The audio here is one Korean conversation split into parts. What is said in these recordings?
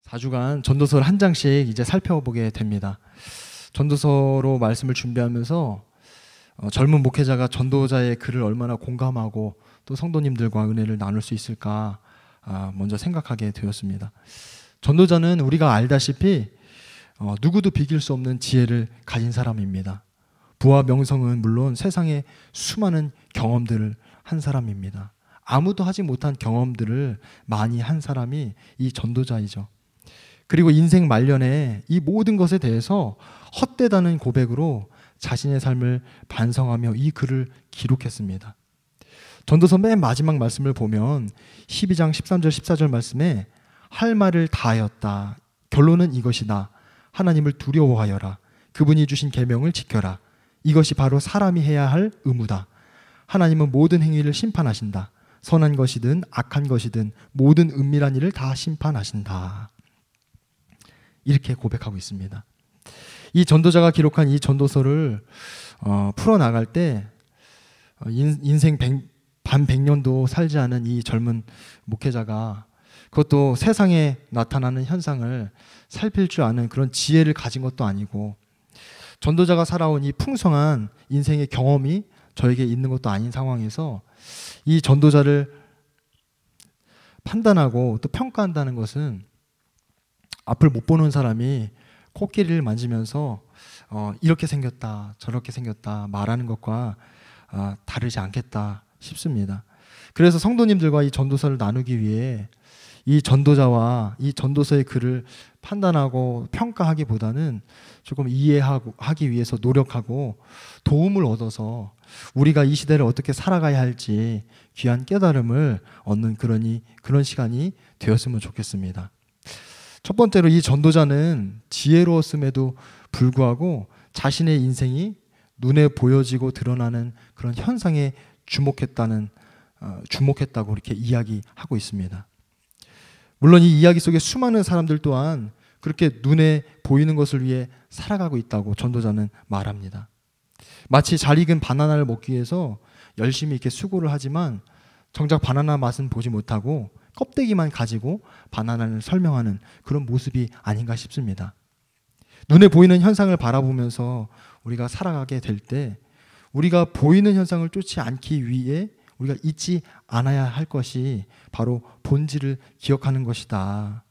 4주간 전도서를 한 장씩 이제 살펴보게 됩니다. 전도서로 말씀을 준비하면서 젊은 목회자가 전도자의 글을 얼마나 공감하고 또 성도님들과 은혜를 나눌 수 있을까 먼저 생각하게 되었습니다. 전도자는 우리가 알다시피 누구도 비길 수 없는 지혜를 가진 사람입니다. 부와 명성은 물론 세상에 수많은 경험들을 한 사람입니다. 아무도 하지 못한 경험들을 많이 한 사람이 이 전도자이죠. 그리고 인생 말년에 이 모든 것에 대해서 헛되다는 고백으로 자신의 삶을 반성하며 이 글을 기록했습니다. 전도서 맨 마지막 말씀을 보면 12장 13절 14절 말씀에 할 말을 다하였다. 결론은 이것이다. 하나님을 두려워하여라. 그분이 주신 계명을 지켜라. 이것이 바로 사람이 해야 할 의무다. 하나님은 모든 행위를 심판하신다. 선한 것이든 악한 것이든 모든 은밀한 일을 다 심판하신다. 이렇게 고백하고 있습니다. 이 전도자가 기록한 이 전도서를 풀어나갈 때 인생 반 100년도 살지 않은 이 젊은 목회자가 그것도 세상에 나타나는 현상을 살필 줄 아는 그런 지혜를 가진 것도 아니고 전도자가 살아온 이 풍성한 인생의 경험이 저에게 있는 것도 아닌 상황에서 이 전도자를 판단하고 또 평가한다는 것은 앞을 못 보는 사람이 코끼리를 만지면서 이렇게 생겼다 저렇게 생겼다 말하는 것과 다르지 않겠다 싶습니다. 그래서 성도님들과 이 전도서를 나누기 위해 이 전도자와 이 전도서의 글을 판단하고 평가하기보다는 조금 이해하기 위해서 노력하고 도움을 얻어서 우리가 이 시대를 어떻게 살아가야 할지 귀한 깨달음을 얻는 그런 시간이 되었으면 좋겠습니다. 첫 번째로 이 전도자는 지혜로웠음에도 불구하고 자신의 인생이 눈에 보여지고 드러나는 그런 현상에 주목했다고 이렇게 이야기하고 있습니다. 물론 이 이야기 속에 수많은 사람들 또한 그렇게 눈에 보이는 것을 위해 살아가고 있다고 전도자는 말합니다. 마치 잘 익은 바나나를 먹기 위해서 열심히 이렇게 수고를 하지만 정작 바나나 맛은 보지 못하고 껍데기만 가지고 바나나를 설명하는 그런 모습이 아닌가 싶습니다. 눈에 보이는 현상을 바라보면서 우리가 살아가게 될 때 우리가 보이는 현상을 쫓지 않기 위해 우리가 잊지 않아야 할 것이 바로 본질을 기억하는 것이다.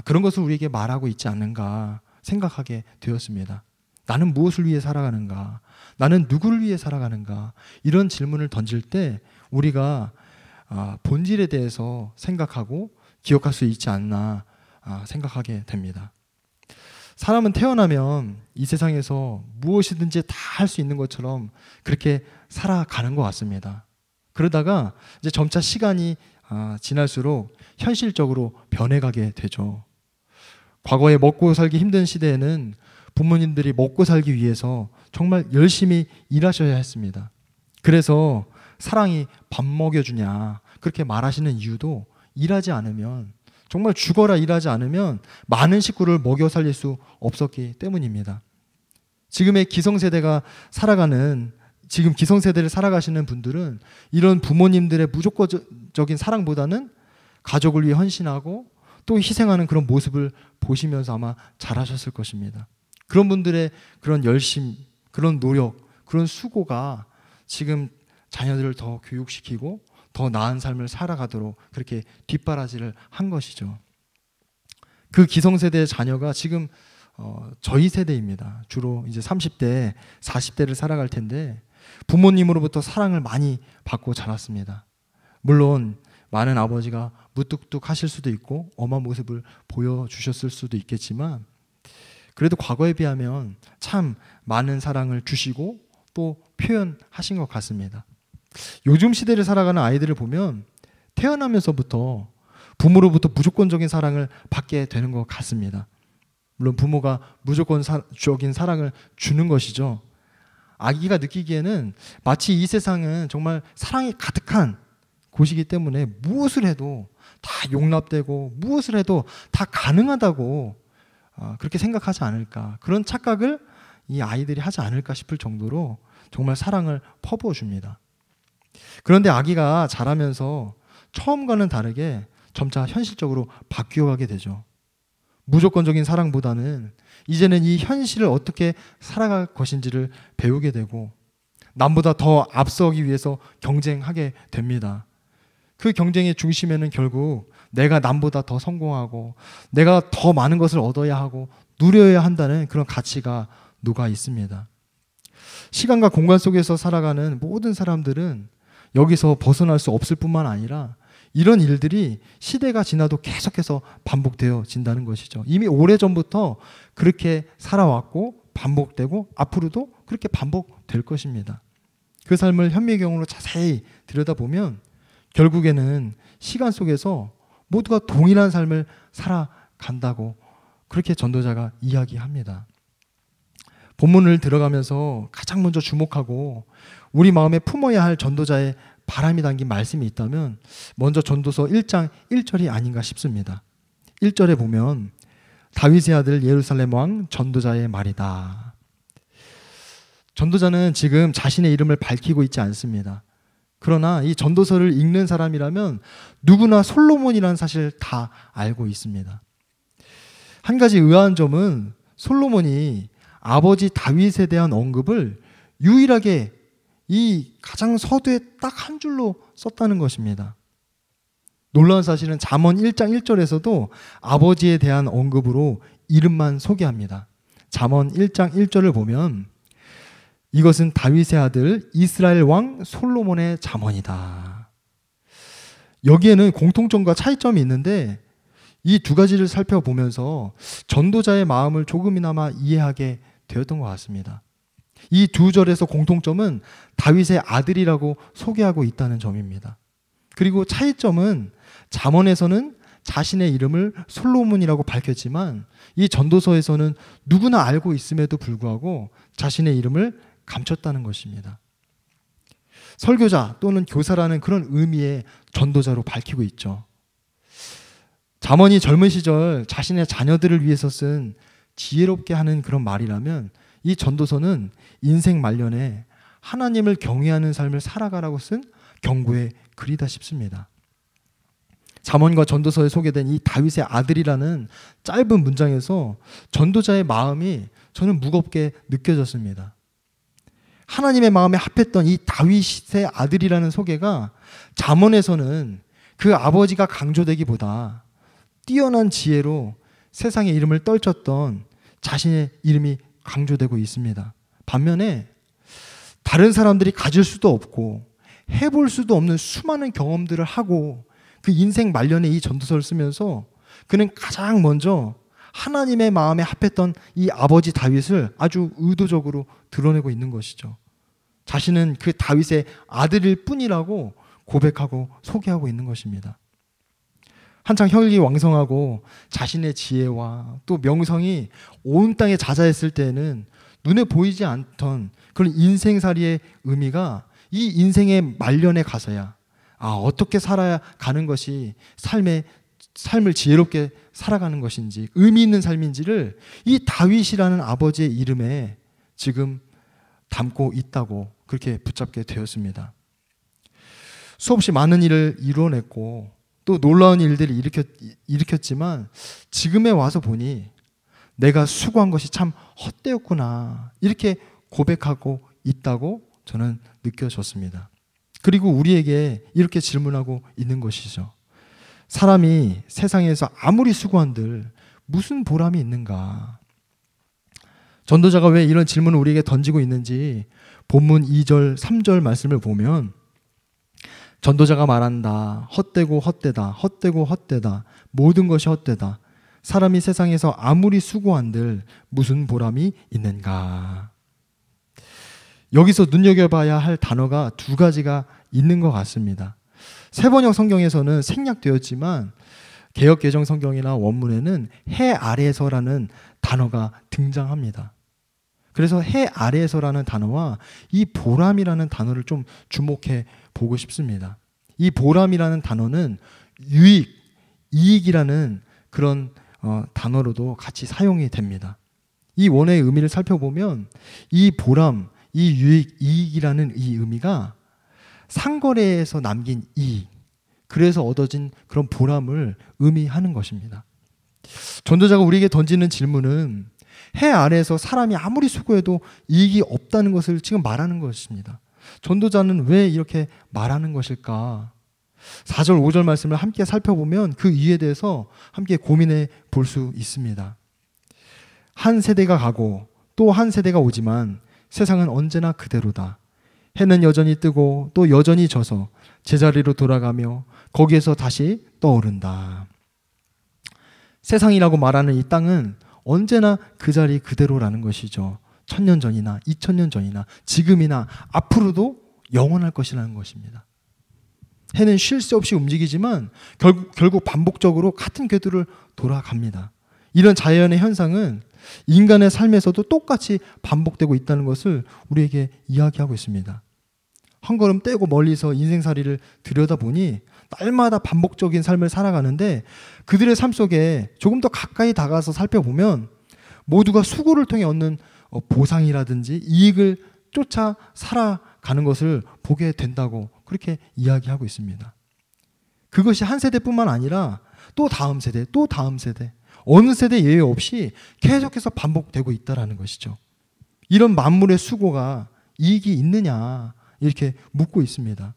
그런 것을 우리에게 말하고 있지 않는가 생각하게 되었습니다. 나는 무엇을 위해 살아가는가? 나는 누구를 위해 살아가는가? 이런 질문을 던질 때 우리가 본질에 대해서 생각하고 기억할 수 있지 않나 생각하게 됩니다. 사람은 태어나면 이 세상에서 무엇이든지 다 할 수 있는 것처럼 그렇게 살아가는 것 같습니다. 그러다가 이제 점차 시간이 지날수록 현실적으로 변해가게 되죠. 과거에 먹고 살기 힘든 시대에는 부모님들이 먹고 살기 위해서 정말 열심히 일하셔야 했습니다. 그래서 사랑이 밥 먹여주냐 그렇게 말하시는 이유도 일하지 않으면 정말 죽어라 일하지 않으면 많은 식구를 먹여 살릴 수 없었기 때문입니다. 지금의 기성세대가 지금 기성세대를 살아가시는 분들은 이런 부모님들의 무조건적인 사랑보다는 가족을 위해 헌신하고 또 희생하는 그런 모습을 보시면서 아마 잘하셨을 것입니다. 그런 분들의 그런 열심, 그런 노력, 그런 수고가 지금 자녀들을 더 교육시키고 더 나은 삶을 살아가도록 그렇게 뒷바라지를 한 것이죠. 그 기성세대의 자녀가 지금 저희 세대입니다. 주로 이제 30대, 40대를 살아갈 텐데 부모님으로부터 사랑을 많이 받고 자랐습니다. 물론 많은 아버지가 무뚝뚝 하실 수도 있고 엄한 모습을 보여주셨을 수도 있겠지만 그래도 과거에 비하면 참 많은 사랑을 주시고 또 표현하신 것 같습니다. 요즘 시대를 살아가는 아이들을 보면 태어나면서부터 부모로부터 무조건적인 사랑을 받게 되는 것 같습니다. 물론 부모가 무조건적인 사랑을 주는 것이죠. 아기가 느끼기에는 마치 이 세상은 정말 사랑이 가득한 곳이기 때문에 무엇을 해도 다 용납되고 무엇을 해도 다 가능하다고 그렇게 생각하지 않을까, 그런 착각을 이 아이들이 하지 않을까 싶을 정도로 정말 사랑을 퍼부어 줍니다. 그런데 아기가 자라면서 처음과는 다르게 점차 현실적으로 바뀌어가게 되죠. 무조건적인 사랑보다는 이제는 이 현실을 어떻게 살아갈 것인지를 배우게 되고 남보다 더 앞서기 위해서 경쟁하게 됩니다. 그 경쟁의 중심에는 결국 내가 남보다 더 성공하고 내가 더 많은 것을 얻어야 하고 누려야 한다는 그런 가치가 녹아 있습니다. 시간과 공간 속에서 살아가는 모든 사람들은 여기서 벗어날 수 없을 뿐만 아니라 이런 일들이 시대가 지나도 계속해서 반복되어진다는 것이죠. 이미 오래전부터 그렇게 살아왔고 반복되고 앞으로도 그렇게 반복될 것입니다. 그 삶을 현미경으로 자세히 들여다보면 결국에는 시간 속에서 모두가 동일한 삶을 살아간다고 그렇게 전도자가 이야기합니다. 본문을 들어가면서 가장 먼저 주목하고 우리 마음에 품어야 할 전도자의 바람이 담긴 말씀이 있다면 먼저 전도서 1장 1절이 아닌가 싶습니다. 1절에 보면 다윗의 아들 예루살렘 왕 전도자의 말이다. 전도자는 지금 자신의 이름을 밝히고 있지 않습니다. 그러나 이 전도서를 읽는 사람이라면 누구나 솔로몬이라는 사실을 다 알고 있습니다. 한 가지 의아한 점은 솔로몬이 아버지 다윗에 대한 언급을 유일하게 이 가장 서두에 딱 한 줄로 썼다는 것입니다. 놀라운 사실은 잠언 1장 1절에서도 아버지에 대한 언급으로 이름만 소개합니다. 잠언 1장 1절을 보면 이것은 다윗의 아들 이스라엘 왕 솔로몬의 잠언이다. 여기에는 공통점과 차이점이 있는데 이 두 가지를 살펴보면서 전도자의 마음을 조금이나마 이해하게 되었던 것 같습니다. 이 두 절에서 공통점은 다윗의 아들이라고 소개하고 있다는 점입니다. 그리고 차이점은 잠언에서는 자신의 이름을 솔로몬이라고 밝혔지만 이 전도서에서는 누구나 알고 있음에도 불구하고 자신의 이름을 감췄다는 것입니다. 설교자 또는 교사라는 그런 의미의 전도자로 밝히고 있죠. 잠언이 젊은 시절 자신의 자녀들을 위해서 쓴 지혜롭게 하는 그런 말이라면 이 전도서는 인생 말년에 하나님을 경외하는 삶을 살아가라고 쓴 경고의 글이다 싶습니다. 잠언과 전도서에 소개된 이 다윗의 아들이라는 짧은 문장에서 전도자의 마음이 저는 무겁게 느껴졌습니다. 하나님의 마음에 합했던 이 다윗의 아들이라는 소개가 잠언에서는 그 아버지가 강조되기보다 뛰어난 지혜로 세상의 이름을 떨쳤던 자신의 이름이 강조되고 있습니다. 반면에 다른 사람들이 가질 수도 없고 해볼 수도 없는 수많은 경험들을 하고 그 인생 말년에 이 전도서를 쓰면서 그는 가장 먼저 하나님의 마음에 합했던 이 아버지 다윗을 아주 의도적으로 드러내고 있는 것이죠. 자신은 그 다윗의 아들일 뿐이라고 고백하고 소개하고 있는 것입니다. 한창 혈기왕성하고 자신의 지혜와 또 명성이 온 땅에 자자했을 때에는 눈에 보이지 않던 그런 인생살이의 의미가 이 인생의 말년에 가서야 어떻게 살아야 가는 것이 삶을 지혜롭게 살아가는 것인지 의미 있는 삶인지를 이 다윗이라는 아버지의 이름에 지금 담고 있다고 그렇게 붙잡게 되었습니다. 수없이 많은 일을 이루어냈고 또 놀라운 일들을 일으켰지만 지금에 와서 보니 내가 수고한 것이 참 헛되었구나 이렇게 고백하고 있다고 저는 느껴졌습니다. 그리고 우리에게 이렇게 질문하고 있는 것이죠. 사람이 세상에서 아무리 수고한들 무슨 보람이 있는가? 전도자가 왜 이런 질문을 우리에게 던지고 있는지 본문 2절, 3절 말씀을 보면 전도자가 말한다. 헛되고 헛되다. 헛되고 헛되다. 모든 것이 헛되다. 사람이 세상에서 아무리 수고한들 무슨 보람이 있는가? 여기서 눈여겨봐야 할 단어가 두 가지가 있는 것 같습니다. 세번역 성경에서는 생략되었지만 개역개정 성경이나 원문에는 해 아래에서라는 단어가 등장합니다. 그래서 해 아래에서라는 단어와 이 보람이라는 단어를 좀 주목해 보고 싶습니다. 이 보람이라는 단어는 유익, 이익이라는 그런 단어로도 같이 사용이 됩니다. 이 원어의 의미를 살펴보면 이 보람, 이 유익, 이익이라는 이 의미가 상거래에서 남긴 이익, 그래서 얻어진 그런 보람을 의미하는 것입니다. 전도자가 우리에게 던지는 질문은 해 아래에서 사람이 아무리 수고해도 이익이 없다는 것을 지금 말하는 것입니다. 전도자는 왜 이렇게 말하는 것일까? 4절, 5절 말씀을 함께 살펴보면 그 이유에 대해서 함께 고민해 볼 수 있습니다. 한 세대가 가고 또 한 세대가 오지만 세상은 언제나 그대로다. 해는 여전히 뜨고 또 여전히 져서 제자리로 돌아가며 거기에서 다시 떠오른다. 세상이라고 말하는 이 땅은 언제나 그 자리 그대로라는 것이죠. 1000년 전이나 2000년 전이나 지금이나 앞으로도 영원할 것이라는 것입니다. 해는 쉴 새 없이 움직이지만 결국 반복적으로 같은 궤도를 돌아갑니다. 이런 자연의 현상은 인간의 삶에서도 똑같이 반복되고 있다는 것을 우리에게 이야기하고 있습니다. 한 걸음 떼고 멀리서 인생살이를 들여다보니 날마다 반복적인 삶을 살아가는데 그들의 삶 속에 조금 더 가까이 다가가서 살펴보면 모두가 수고를 통해 얻는 보상이라든지 이익을 쫓아 살아가는 것을 보게 된다고 그렇게 이야기하고 있습니다. 그것이 한 세대뿐만 아니라 또 다음 세대, 또 다음 세대, 어느 세대 예외 없이 계속해서 반복되고 있다는 것이죠. 이런 만물의 수고가 이익이 있느냐 이렇게 묻고 있습니다.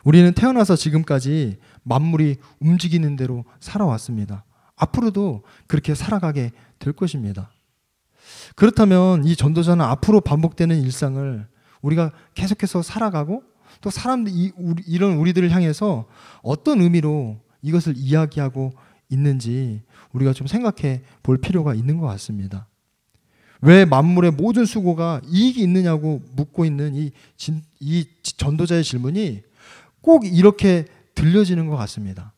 우리는 태어나서 지금까지 만물이 움직이는 대로 살아왔습니다. 앞으로도 그렇게 살아가게 될 것입니다. 그렇다면 이 전도자는 앞으로 반복되는 일상을 우리가 계속해서 살아가고 또 이런 우리들을 향해서 어떤 의미로 이것을 이야기하고 있는지 우리가 좀 생각해 볼 필요가 있는 것 같습니다. 왜 만물의 모든 수고가 이익이 있느냐고 묻고 있는 이 전도자의 질문이 꼭 이렇게 들려지는 것 같습니다.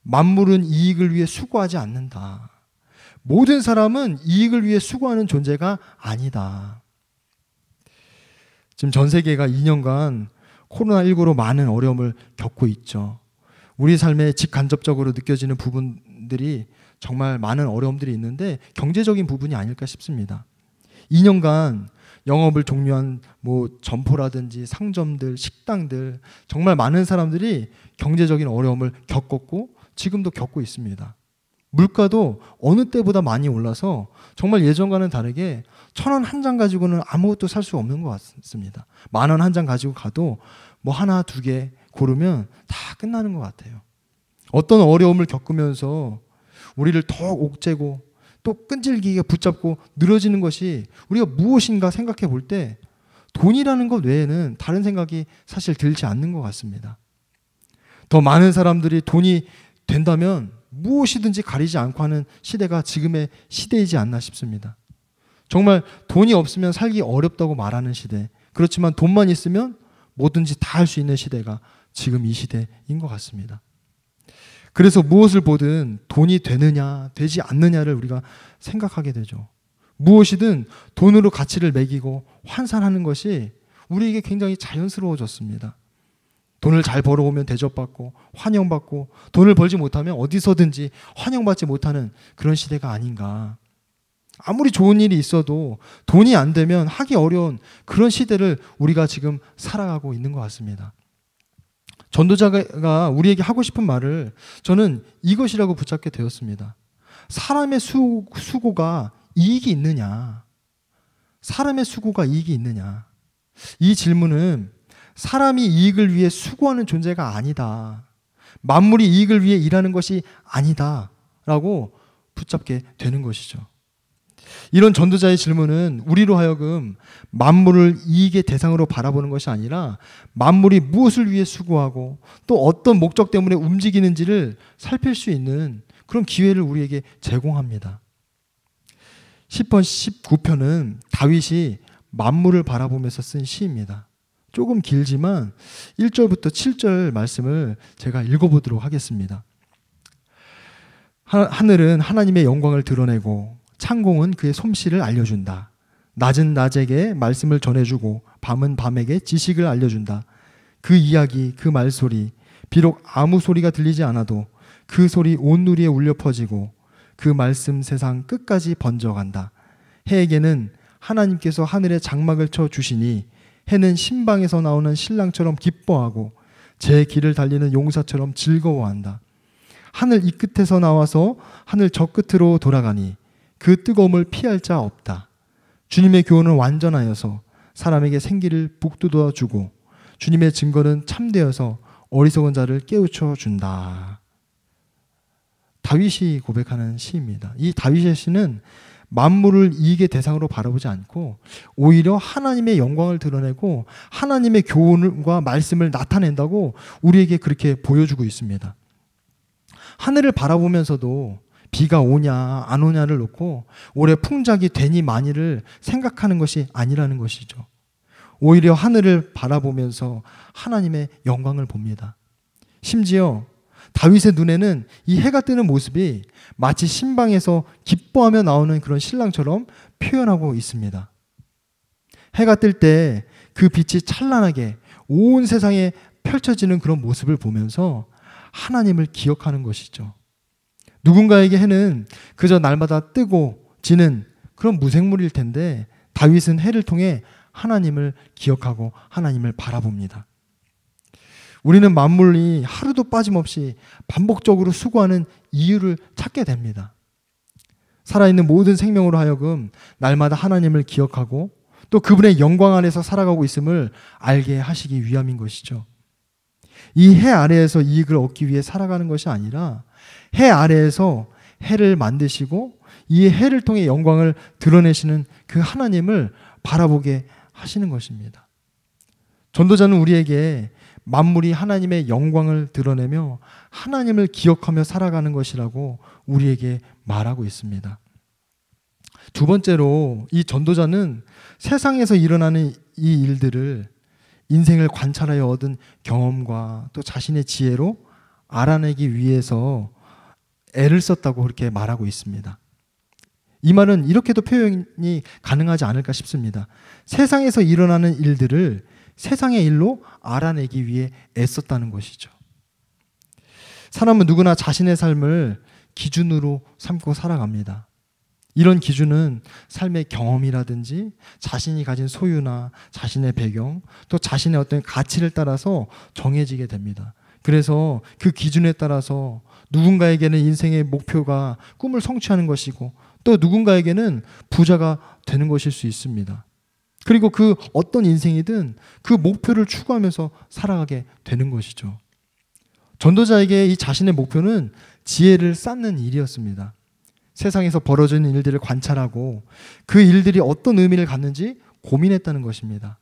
만물은 이익을 위해 수고하지 않는다. 모든 사람은 이익을 위해 수고하는 존재가 아니다. 지금 전 세계가 2년간 코로나19로 많은 어려움을 겪고 있죠. 우리 삶에 직간접적으로 느껴지는 부분들이 정말 많은 어려움들이 있는데 경제적인 부분이 아닐까 싶습니다. 2년간 영업을 종료한 점포라든지 상점들, 식당들 정말 많은 사람들이 경제적인 어려움을 겪었고 지금도 겪고 있습니다. 물가도 어느 때보다 많이 올라서 정말 예전과는 다르게 1,000원 한 장 가지고는 아무것도 살 수 없는 것 같습니다. 10,000원 한 장 가지고 가도 하나, 두 개 고르면 다 끝나는 것 같아요. 어떤 어려움을 겪으면서 우리를 더욱 옥죄고 또 끈질기게 붙잡고 늘어지는 것이 우리가 무엇인가 생각해 볼 때 돈이라는 것 외에는 다른 생각이 사실 들지 않는 것 같습니다. 더 많은 사람들이 돈이 된다면 무엇이든지 가리지 않고 하는 시대가 지금의 시대이지 않나 싶습니다. 정말 돈이 없으면 살기 어렵다고 말하는 시대, 그렇지만 돈만 있으면 뭐든지 다 할 수 있는 시대가 지금 이 시대인 것 같습니다. 그래서 무엇을 보든 돈이 되느냐 되지 않느냐를 우리가 생각하게 되죠. 무엇이든 돈으로 가치를 매기고 환산하는 것이 우리에게 굉장히 자연스러워졌습니다. 돈을 잘 벌어오면 대접받고 환영받고 돈을 벌지 못하면 어디서든지 환영받지 못하는 그런 시대가 아닌가. 아무리 좋은 일이 있어도 돈이 안 되면 하기 어려운 그런 시대를 우리가 지금 살아가고 있는 것 같습니다. 전도자가 우리에게 하고 싶은 말을 저는 이것이라고 붙잡게 되었습니다. 사람의 수고가 이익이 있느냐? 사람의 수고가 이익이 있느냐? 이 질문은 사람이 이익을 위해 수고하는 존재가 아니다. 만물이 이익을 위해 일하는 것이 아니다. 라고 붙잡게 되는 것이죠. 이런 전도자의 질문은 우리로 하여금 만물을 이익의 대상으로 바라보는 것이 아니라 만물이 무엇을 위해 수고하고 또 어떤 목적 때문에 움직이는지를 살필 수 있는 그런 기회를 우리에게 제공합니다. 10편 19편은 다윗이 만물을 바라보면서 쓴 시입니다. 조금 길지만 1절부터 7절 말씀을 제가 읽어보도록 하겠습니다. 하늘은 하나님의 영광을 드러내고 창공은 그의 솜씨를 알려준다. 낮은 낮에게 말씀을 전해주고 밤은 밤에게 지식을 알려준다. 그 이야기, 그 말소리, 비록 아무 소리가 들리지 않아도 그 소리 온 누리에 울려 퍼지고 그 말씀 세상 끝까지 번져간다. 해에게는 하나님께서 하늘에 장막을 쳐 주시니 해는 신방에서 나오는 신랑처럼 기뻐하고 제 길을 달리는 용사처럼 즐거워한다. 하늘 이 끝에서 나와서 하늘 저 끝으로 돌아가니 그 뜨거움을 피할 자 없다. 주님의 교훈은 완전하여서 사람에게 생기를 북돋워 주고 주님의 증거는 참되어서 어리석은 자를 깨우쳐 준다. 다윗이 고백하는 시입니다. 이 다윗의 시는 만물을 이익의 대상으로 바라보지 않고 오히려 하나님의 영광을 드러내고 하나님의 교훈과 말씀을 나타낸다고 우리에게 그렇게 보여주고 있습니다. 하늘을 바라보면서도 비가 오냐 안 오냐를 놓고 올해 풍작이 되니 마니를 생각하는 것이 아니라는 것이죠. 오히려 하늘을 바라보면서 하나님의 영광을 봅니다. 심지어 다윗의 눈에는 이 해가 뜨는 모습이 마치 신방에서 기뻐하며 나오는 그런 신랑처럼 표현하고 있습니다. 해가 뜰 때 그 빛이 찬란하게 온 세상에 펼쳐지는 그런 모습을 보면서 하나님을 기억하는 것이죠. 누군가에게 해는 그저 날마다 뜨고 지는 그런 무생물일 텐데 다윗은 해를 통해 하나님을 기억하고 하나님을 바라봅니다. 우리는 만물이 하루도 빠짐없이 반복적으로 수고하는 이유를 찾게 됩니다. 살아있는 모든 생명으로 하여금 날마다 하나님을 기억하고 또 그분의 영광 안에서 살아가고 있음을 알게 하시기 위함인 것이죠. 이 해 아래에서 이익을 얻기 위해 살아가는 것이 아니라 해 아래에서 해를 만드시고 이 해를 통해 영광을 드러내시는 그 하나님을 바라보게 하시는 것입니다. 전도자는 우리에게 만물이 하나님의 영광을 드러내며 하나님을 기억하며 살아가는 것이라고 우리에게 말하고 있습니다. 두 번째로 이 전도자는 세상에서 일어나는 이 일들을 인생을 관찰하여 얻은 경험과 또 자신의 지혜로 알아내기 위해서 애를 썼다고 그렇게 말하고 있습니다. 이 말은 이렇게도 표현이 가능하지 않을까 싶습니다. 세상에서 일어나는 일들을 세상의 일로 알아내기 위해 애썼다는 것이죠. 사람은 누구나 자신의 삶을 기준으로 삼고 살아갑니다. 이런 기준은 삶의 경험이라든지 자신이 가진 소유나 자신의 배경, 또 자신의 어떤 가치를 따라서 정해지게 됩니다. 그래서 그 기준에 따라서 누군가에게는 인생의 목표가 꿈을 성취하는 것이고 또 누군가에게는 부자가 되는 것일 수 있습니다. 그리고 그 어떤 인생이든 그 목표를 추구하면서 살아가게 되는 것이죠. 전도자에게 이 자신의 목표는 지혜를 쌓는 일이었습니다. 세상에서 벌어지는 일들을 관찰하고 그 일들이 어떤 의미를 갖는지 고민했다는 것입니다.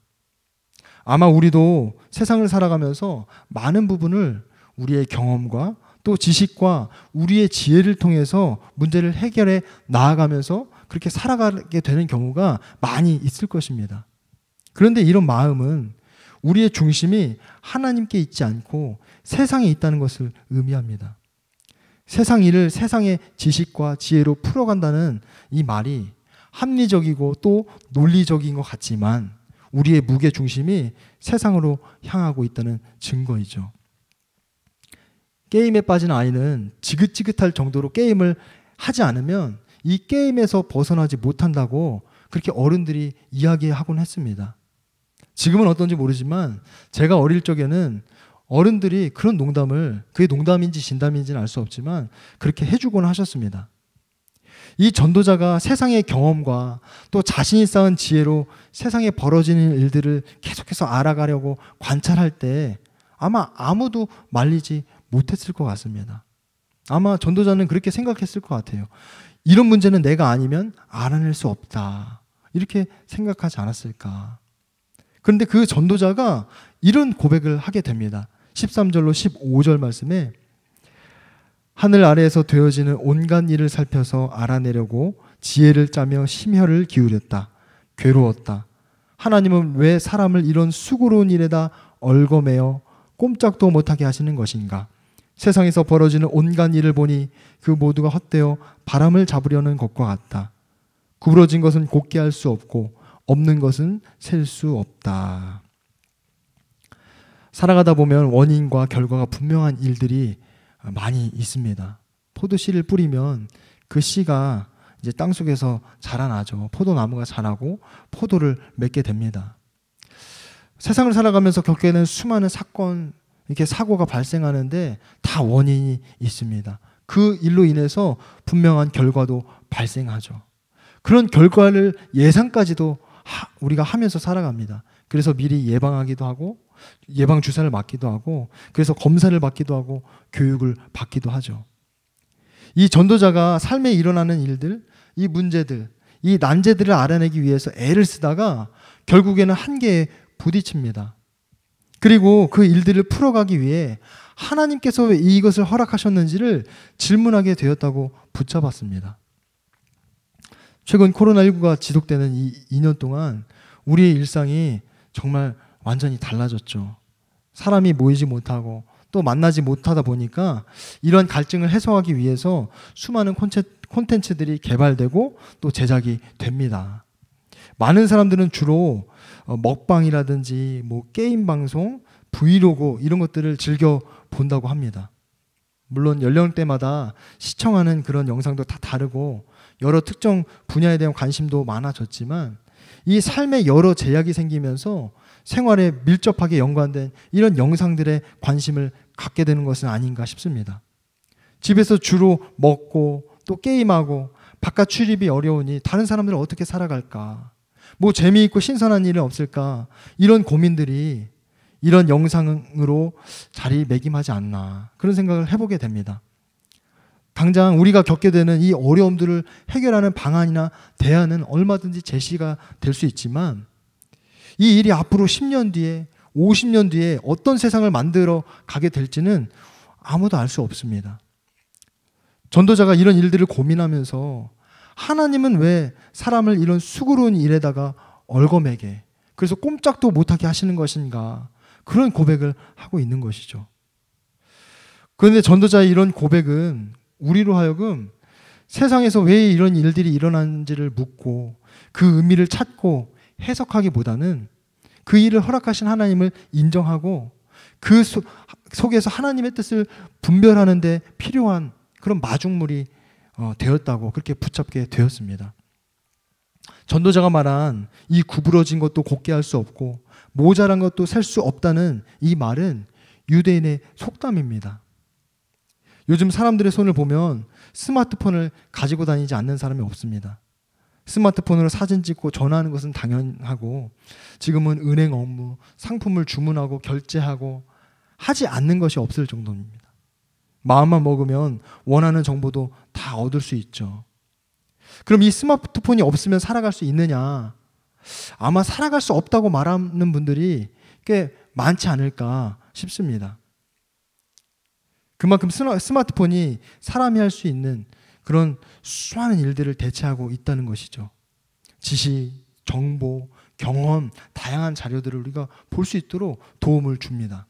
아마 우리도 세상을 살아가면서 많은 부분을 우리의 경험과 또 지식과 우리의 지혜를 통해서 문제를 해결해 나아가면서 그렇게 살아가게 되는 경우가 많이 있을 것입니다. 그런데 이런 마음은 우리의 중심이 하나님께 있지 않고 세상에 있다는 것을 의미합니다. 세상 일을 세상의 지식과 지혜로 풀어간다는 이 말이 합리적이고 또 논리적인 것 같지만 우리의 무게 중심이 세상으로 향하고 있다는 증거이죠. 게임에 빠진 아이는 지긋지긋할 정도로 게임을 하지 않으면 이 게임에서 벗어나지 못한다고 그렇게 어른들이 이야기하곤 했습니다. 지금은 어떤지 모르지만 제가 어릴 적에는 어른들이 그런 농담을, 그게 농담인지 진담인지는 알 수 없지만 그렇게 해주곤 하셨습니다. 이 전도자가 세상의 경험과 또 자신이 쌓은 지혜로 세상에 벌어지는 일들을 계속해서 알아가려고 관찰할 때 아마 아무도 말리지 못했을 것 같습니다. 아마 전도자는 그렇게 생각했을 것 같아요. 이런 문제는 내가 아니면 알아낼 수 없다. 이렇게 생각하지 않았을까. 그런데 그 전도자가 이런 고백을 하게 됩니다. 13절로 15절 말씀에 하늘 아래에서 되어지는 온갖 일을 살펴서 알아내려고 지혜를 짜며 심혈을 기울였다. 괴로웠다. 하나님은 왜 사람을 이런 수고로운 일에다 얽어매어 꼼짝도 못하게 하시는 것인가? 세상에서 벌어지는 온갖 일을 보니 그 모두가 헛되어 바람을 잡으려는 것과 같다. 구부러진 것은 곱게 할 수 없고 없는 것은 셀 수 없다. 살아가다 보면 원인과 결과가 분명한 일들이 많이 있습니다. 포도씨를 뿌리면 그 씨가 이제 땅속에서 자라나죠. 포도나무가 자라고 포도를 맺게 됩니다. 세상을 살아가면서 겪게 되는 수많은 사건, 이렇게 사고가 발생하는데 다 원인이 있습니다. 그 일로 인해서 분명한 결과도 발생하죠. 그런 결과를 예상까지도 우리가 하면서 살아갑니다. 그래서 미리 예방하기도 하고 예방 주사를 맞기도 하고 그래서 검사를 받기도 하고 교육을 받기도 하죠. 이 전도자가 삶에 일어나는 일들, 이 문제들, 이 난제들을 알아내기 위해서 애를 쓰다가 결국에는 한계에 부딪힙니다. 그리고 그 일들을 풀어가기 위해 하나님께서 왜 이것을 허락하셨는지를 질문하게 되었다고 붙잡았습니다. 최근 코로나19가 지속되는 이 2년 동안 우리의 일상이 정말 완전히 달라졌죠. 사람이 모이지 못하고 또 만나지 못하다 보니까 이런 갈증을 해소하기 위해서 수많은 콘텐츠들이 개발되고 또 제작이 됩니다. 많은 사람들은 주로 먹방이라든지 뭐 게임 방송, 브이로그 이런 것들을 즐겨 본다고 합니다. 물론 연령대마다 시청하는 그런 영상도 다 다르고 여러 특정 분야에 대한 관심도 많아졌지만 이 삶에 여러 제약이 생기면서 생활에 밀접하게 연관된 이런 영상들에 관심을 갖게 되는 것은 아닌가 싶습니다. 집에서 주로 먹고 또 게임하고 바깥 출입이 어려우니 다른 사람들은 어떻게 살아갈까? 뭐 재미있고 신선한 일은 없을까? 이런 고민들이 이런 영상으로 자리매김하지 않나 그런 생각을 해보게 됩니다. 당장 우리가 겪게 되는 이 어려움들을 해결하는 방안이나 대안은 얼마든지 제시가 될 수 있지만 이 일이 앞으로 10년 뒤에 50년 뒤에 어떤 세상을 만들어 가게 될지는 아무도 알 수 없습니다. 전도자가 이런 일들을 고민하면서 하나님은 왜 사람을 이런 수고로운 일에다가 얽어매게 그래서 꼼짝도 못하게 하시는 것인가 그런 고백을 하고 있는 것이죠. 그런데 전도자의 이런 고백은 우리로 하여금 세상에서 왜 이런 일들이 일어나는지를 묻고 그 의미를 찾고 해석하기보다는 그 일을 허락하신 하나님을 인정하고 그 속에서 하나님의 뜻을 분별하는 데 필요한 그런 마중물이 되었다고 그렇게 붙잡게 되었습니다. 전도자가 말한 이 구부러진 것도 곧게 할 수 없고 모자란 것도 셀 수 없다는 이 말은 유대인의 속담입니다. 요즘 사람들의 손을 보면 스마트폰을 가지고 다니지 않는 사람이 없습니다. 스마트폰으로 사진 찍고 전화하는 것은 당연하고 지금은 은행 업무, 상품을 주문하고 결제하고 하지 않는 것이 없을 정도입니다. 마음만 먹으면 원하는 정보도 다 얻을 수 있죠. 그럼 이 스마트폰이 없으면 살아갈 수 있느냐? 아마 살아갈 수 없다고 말하는 분들이 꽤 많지 않을까 싶습니다. 그만큼 스마트폰이 사람이 할 수 있는 그런 수많은 일들을 대체하고 있다는 것이죠. 지식, 정보, 경험, 다양한 자료들을 우리가 볼 수 있도록 도움을 줍니다.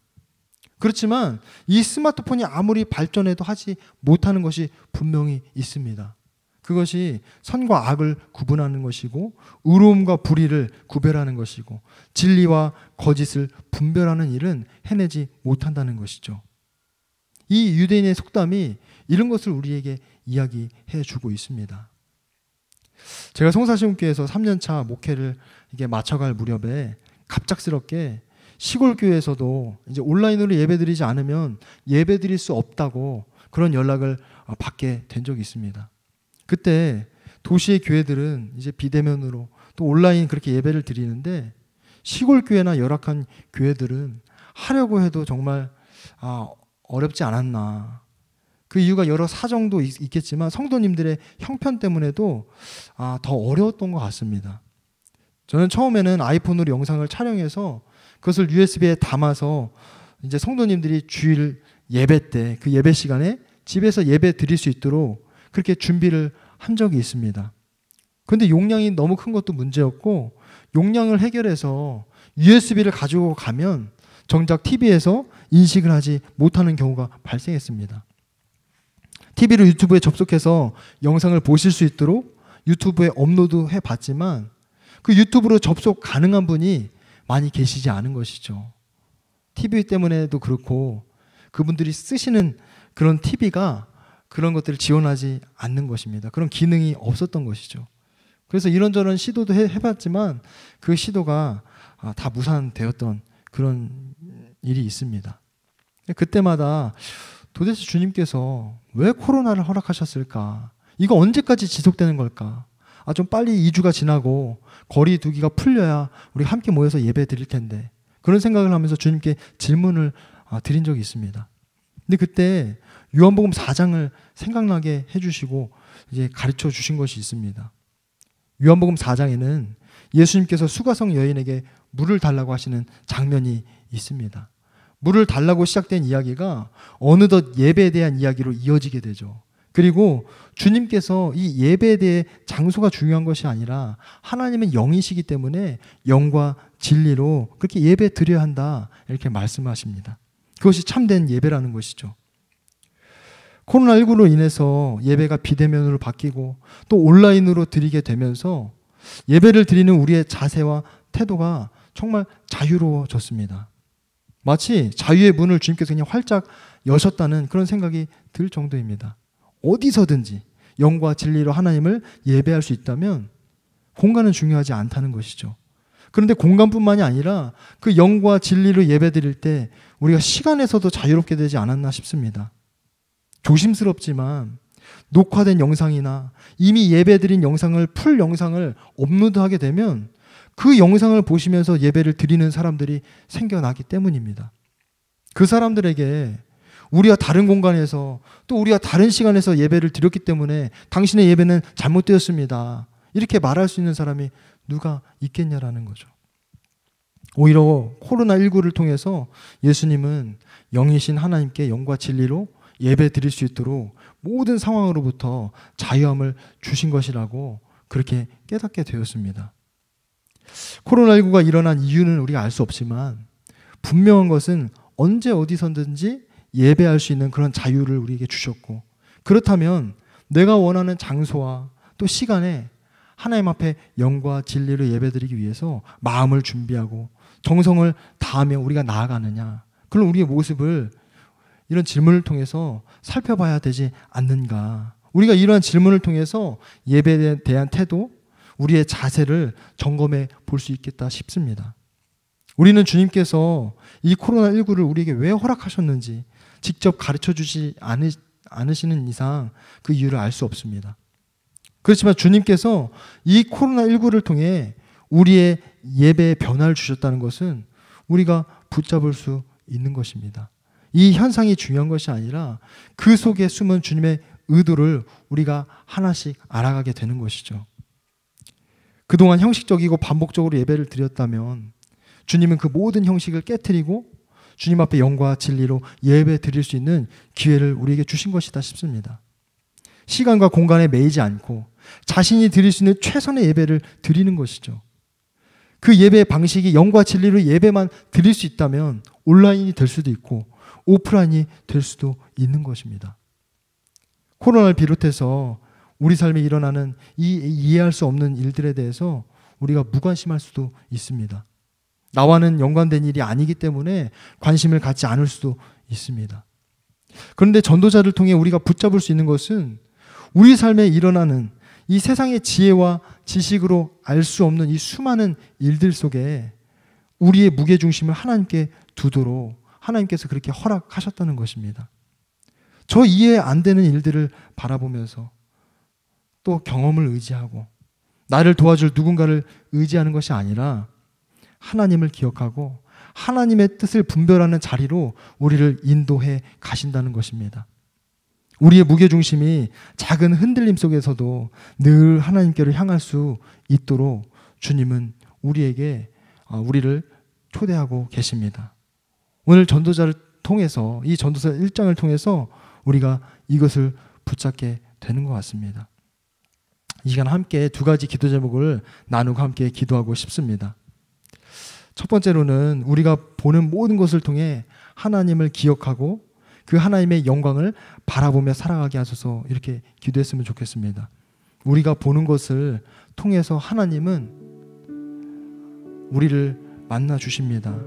그렇지만 이 스마트폰이 아무리 발전해도 하지 못하는 것이 분명히 있습니다. 그것이 선과 악을 구분하는 것이고 의로움과 불의를 구별하는 것이고 진리와 거짓을 분별하는 일은 해내지 못한다는 것이죠. 이 유대인의 속담이 이런 것을 우리에게 이야기해 주고 있습니다. 제가 성사시험교회에서 3년차 목회를 이게 마쳐갈 무렵에 갑작스럽게 시골 교회에서도 이제 온라인으로 예배드리지 않으면 예배드릴 수 없다고 그런 연락을 받게 된 적이 있습니다. 그때 도시의 교회들은 이제 비대면으로 또 온라인 그렇게 예배를 드리는데 시골 교회나 열악한 교회들은 하려고 해도 정말 어렵지 않았나. 그 이유가 여러 사정도 있겠지만 성도님들의 형편 때문에도 더 어려웠던 것 같습니다. 저는 처음에는 아이폰으로 영상을 촬영해서 그것을 USB에 담아서 이제 성도님들이 주일 예배 때 그 예배 시간에 집에서 예배 드릴 수 있도록 그렇게 준비를 한 적이 있습니다. 그런데 용량이 너무 큰 것도 문제였고 용량을 해결해서 USB를 가지고 가면 정작 TV에서 인식을 하지 못하는 경우가 발생했습니다. TV로 유튜브에 접속해서 영상을 보실 수 있도록 유튜브에 업로드해 봤지만 그 유튜브로 접속 가능한 분이 많이 계시지 않은 것이죠. TV 때문에도 그렇고 그분들이 쓰시는 그런 TV가 그런 것들을 지원하지 않는 것입니다. 그런 기능이 없었던 것이죠. 그래서 이런저런 시도도 해봤지만 그 시도가 다 무산되었던 그런 일이 있습니다. 그때마다 도대체 주님께서 왜 코로나를 허락하셨을까? 이거 언제까지 지속되는 걸까? 좀 빨리 2주가 지나고 거리 두기가 풀려야 우리 함께 모여서 예배 드릴 텐데, 그런 생각을 하면서 주님께 질문을 드린 적이 있습니다. 근데 그때 요한복음 4장을 생각나게 해주시고 이제 가르쳐 주신 것이 있습니다. 요한복음 4장에는 예수님께서 수가성 여인에게 물을 달라고 하시는 장면이 있습니다. 물을 달라고 시작된 이야기가 어느덧 예배에 대한 이야기로 이어지게 되죠. 그리고 주님께서 이 예배에 대해 장소가 중요한 것이 아니라 하나님은 영이시기 때문에 영과 진리로 그렇게 예배 드려야 한다, 이렇게 말씀하십니다. 그것이 참된 예배라는 것이죠. 코로나19로 인해서 예배가 비대면으로 바뀌고 또 온라인으로 드리게 되면서 예배를 드리는 우리의 자세와 태도가 정말 자유로워졌습니다. 마치 자유의 문을 주님께서 그냥 활짝 여셨다는 그런 생각이 들 정도입니다. 어디서든지 영과 진리로 하나님을 예배할 수 있다면 공간은 중요하지 않다는 것이죠. 그런데 공간뿐만이 아니라 그 영과 진리로 예배드릴 때 우리가 시간에서도 자유롭게 되지 않았나 싶습니다. 조심스럽지만 녹화된 영상이나 이미 예배드린 영상을, 풀 영상을 업로드하게 되면 그 영상을 보시면서 예배를 드리는 사람들이 생겨나기 때문입니다. 그 사람들에게 우리가 다른 공간에서 또 우리가 다른 시간에서 예배를 드렸기 때문에 당신의 예배는 잘못되었습니다, 이렇게 말할 수 있는 사람이 누가 있겠냐라는 거죠. 오히려 코로나19를 통해서 예수님은 영이신 하나님께 영과 진리로 예배 드릴 수 있도록 모든 상황으로부터 자유함을 주신 것이라고 그렇게 깨닫게 되었습니다. 코로나19가 일어난 이유는 우리가 알 수 없지만 분명한 것은 언제 어디서든지 예배할 수 있는 그런 자유를 우리에게 주셨고, 그렇다면 내가 원하는 장소와 또 시간에 하나님 앞에 영과 진리로 예배드리기 위해서 마음을 준비하고 정성을 다하며 우리가 나아가느냐, 그런 우리의 모습을 이런 질문을 통해서 살펴봐야 되지 않는가. 우리가 이러한 질문을 통해서 예배에 대한 태도, 우리의 자세를 점검해 볼 수 있겠다 싶습니다. 우리는 주님께서 이 코로나19를 우리에게 왜 허락하셨는지 직접 가르쳐 주지 않으시는 이상 그 이유를 알 수 없습니다. 그렇지만 주님께서 이 코로나19를 통해 우리의 예배에 변화를 주셨다는 것은 우리가 붙잡을 수 있는 것입니다. 이 현상이 중요한 것이 아니라 그 속에 숨은 주님의 의도를 우리가 하나씩 알아가게 되는 것이죠. 그동안 형식적이고 반복적으로 예배를 드렸다면 주님은 그 모든 형식을 깨트리고 주님 앞에 영과 진리로 예배 드릴 수 있는 기회를 우리에게 주신 것이다 싶습니다. 시간과 공간에 매이지 않고 자신이 드릴 수 있는 최선의 예배를 드리는 것이죠. 그 예배의 방식이 영과 진리로 예배만 드릴 수 있다면 온라인이 될 수도 있고 오프라인이 될 수도 있는 것입니다. 코로나를 비롯해서 우리 삶에 일어나는 이 이해할 수 없는 일들에 대해서 우리가 무관심할 수도 있습니다. 나와는 연관된 일이 아니기 때문에 관심을 갖지 않을 수도 있습니다. 그런데 전도자를 통해 우리가 붙잡을 수 있는 것은 우리 삶에 일어나는 이 세상의 지혜와 지식으로 알 수 없는 이 수많은 일들 속에 우리의 무게중심을 하나님께 두도록 하나님께서 그렇게 허락하셨다는 것입니다. 저 이해 안 되는 일들을 바라보면서 또 경험을 의지하고 나를 도와줄 누군가를 의지하는 것이 아니라 하나님을 기억하고 하나님의 뜻을 분별하는 자리로 우리를 인도해 가신다는 것입니다. 우리의 무게중심이 작은 흔들림 속에서도 늘 하나님께로 향할 수 있도록 주님은 우리를 초대하고 계십니다. 오늘 전도자를 통해서, 이 전도서 1장을 통해서 우리가 이것을 붙잡게 되는 것 같습니다. 이 시간 함께 두 가지 기도 제목을 나누고 함께 기도하고 싶습니다. 첫 번째로는 우리가 보는 모든 것을 통해 하나님을 기억하고 그 하나님의 영광을 바라보며 살아가게 하소서, 이렇게 기도했으면 좋겠습니다. 우리가 보는 것을 통해서 하나님은 우리를 만나 주십니다.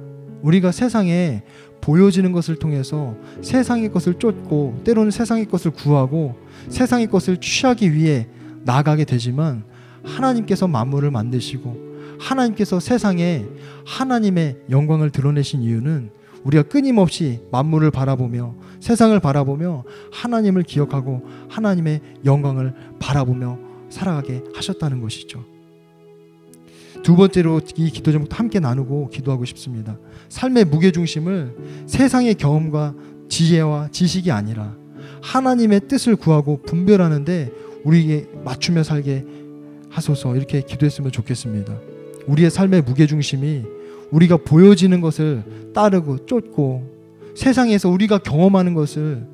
우리가 세상에 보여지는 것을 통해서 세상의 것을 쫓고 때로는 세상의 것을 구하고 세상의 것을 취하기 위해 나아가게 되지만 하나님께서 만물을 만드시고 하나님께서 세상에 하나님의 영광을 드러내신 이유는 우리가 끊임없이 만물을 바라보며 세상을 바라보며 하나님을 기억하고 하나님의 영광을 바라보며 살아가게 하셨다는 것이죠. 두 번째로 이 기도 제목도 함께 나누고 기도하고 싶습니다. 삶의 무게중심을 세상의 경험과 지혜와 지식이 아니라 하나님의 뜻을 구하고 분별하는데 우리에게 맞추며 살게 하소서, 이렇게 기도했으면 좋겠습니다. 우리의 삶의 무게중심이 우리가 보여지는 것을 따르고 쫓고 세상에서 우리가 경험하는 것을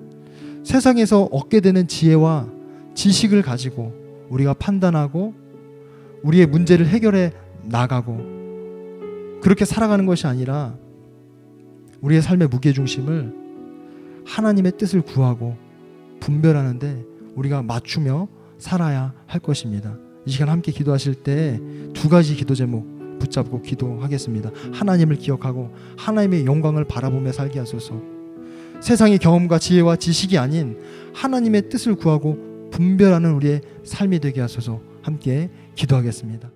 세상에서 얻게 되는 지혜와 지식을 가지고 우리가 판단하고 우리의 문제를 해결해 나가고 그렇게 살아가는 것이 아니라 우리의 삶의 무게중심을 하나님의 뜻을 구하고 분별하는데 우리가 맞추며 살아야 할 것입니다. 이 시간 함께 기도하실 때 두 가지 기도 제목 붙잡고 기도하겠습니다. 하나님을 기억하고 하나님의 영광을 바라보며 살게 하소서. 세상의 경험과 지혜와 지식이 아닌 하나님의 뜻을 구하고 분별하는 우리의 삶이 되게 하소서. 함께 기도하겠습니다.